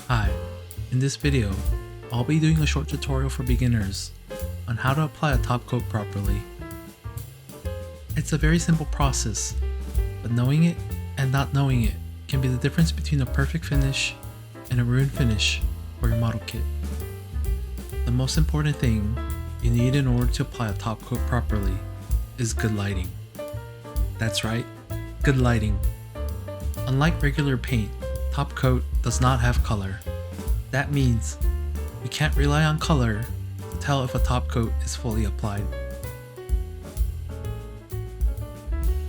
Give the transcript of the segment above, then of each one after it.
Hi, in this video, I'll be doing a short tutorial for beginners on how to apply a top coat properly. It's a very simple process, but knowing it and not knowing it can be the difference between a perfect finish and a ruined finish for your model kit. The most important thing you need in order to apply a top coat properly is good lighting. That's right, good lighting. Unlike regular paint, top coat does not have color. That means we can't rely on color to tell if a top coat is fully applied.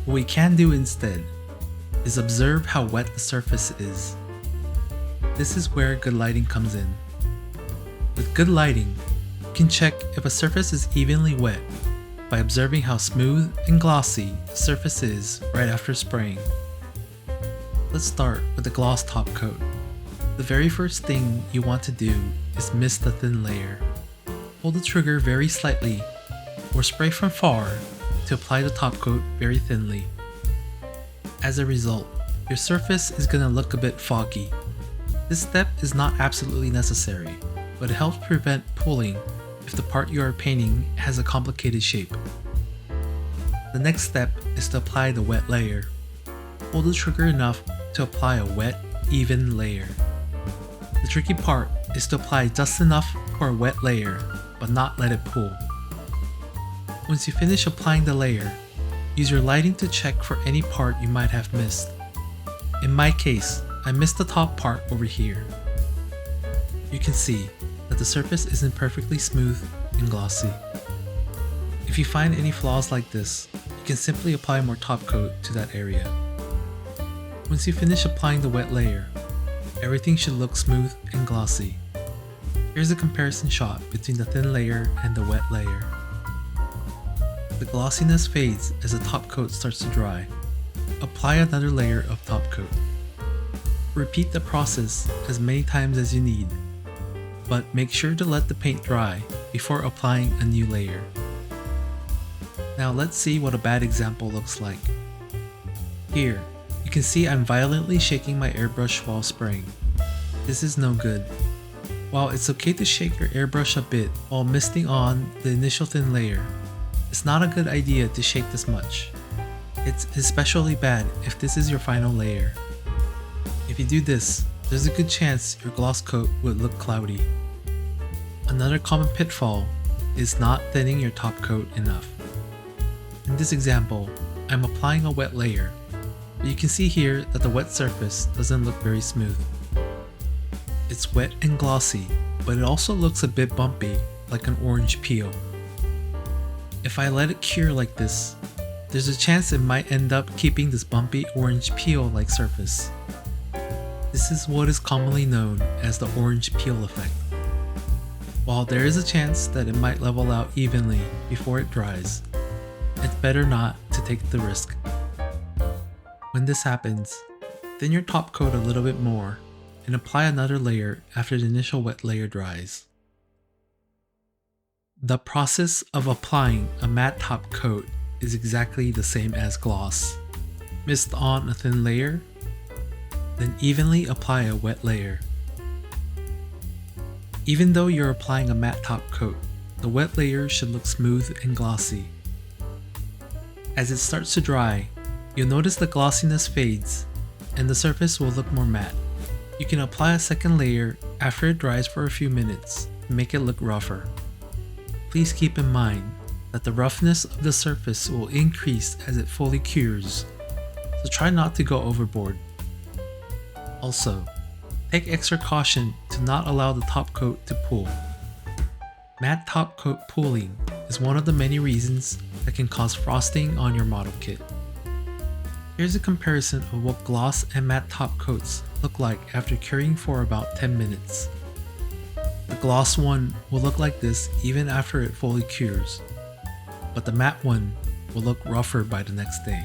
What we can do instead is observe how wet the surface is. This is where good lighting comes in. With good lighting, you can check if a surface is evenly wet by observing how smooth and glossy the surface is right after spraying. Let's start with the gloss top coat. The very first thing you want to do is mist the thin layer. Pull the trigger very slightly or spray from far to apply the top coat very thinly. As a result, your surface is going to look a bit foggy. This step is not absolutely necessary, but it helps prevent pooling if the part you are painting has a complicated shape. The next step is to apply the wet layer. Pull the trigger enough to apply a wet, even layer. The tricky part is to apply just enough for a wet layer, but not let it pool. Once you finish applying the layer, use your lighting to check for any part you might have missed. In my case, I missed the top part over here. You can see that the surface isn't perfectly smooth and glossy. If you find any flaws like this, you can simply apply more top coat to that area. Once you finish applying the wet layer, everything should look smooth and glossy. Here's a comparison shot between the thin layer and the wet layer. The glossiness fades as the top coat starts to dry. Apply another layer of top coat. Repeat the process as many times as you need, but make sure to let the paint dry before applying a new layer. Now let's see what a bad example looks like. Here, you can see I'm violently shaking my airbrush while spraying. This is no good. While it's okay to shake your airbrush a bit while misting on the initial thin layer, it's not a good idea to shake this much. It's especially bad if this is your final layer. If you do this, there's a good chance your gloss coat would look cloudy. Another common pitfall is not thinning your top coat enough. In this example, I'm applying a wet layer, but you can see here that the wet surface doesn't look very smooth. It's wet and glossy, but it also looks a bit bumpy, like an orange peel. If I let it cure like this, there's a chance it might end up keeping this bumpy orange peel-like surface. This is what is commonly known as the orange peel effect. While there is a chance that it might level out evenly before it dries, it's better not to take the risk. When this happens, thin your top coat a little bit more and apply another layer after the initial wet layer dries. The process of applying a matte top coat is exactly the same as gloss. Mist on a thin layer, then evenly apply a wet layer. Even though you're applying a matte top coat, the wet layer should look smooth and glossy. As it starts to dry, you'll notice the glossiness fades and the surface will look more matte. You can apply a second layer after it dries for a few minutes to make it look rougher. Please keep in mind that the roughness of the surface will increase as it fully cures, so try not to go overboard. Also, take extra caution to not allow the top coat to pool. Matte top coat pooling is one of the many reasons that can cause frosting on your model kit. Here's a comparison of what gloss and matte top coats look like after curing for about 10 minutes. The gloss one will look like this even after it fully cures, but the matte one will look rougher by the next day.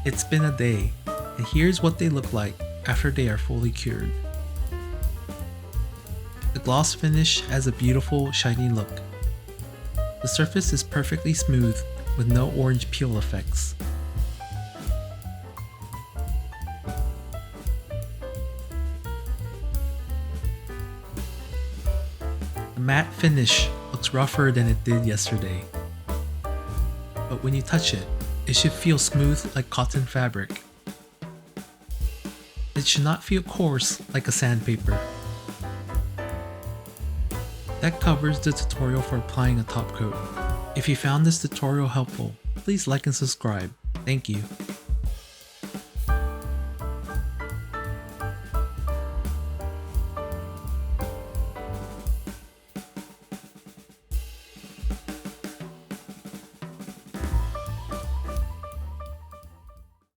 It's been a day, and here's what they look like after they are fully cured. The gloss finish has a beautiful shiny look. The surface is perfectly smooth with no orange peel effects. The matte finish looks rougher than it did yesterday. But when you touch it, it should feel smooth like cotton fabric. It should not feel coarse like a sandpaper. That covers the tutorial for applying a top coat. If you found this tutorial helpful, please like and subscribe. Thank you.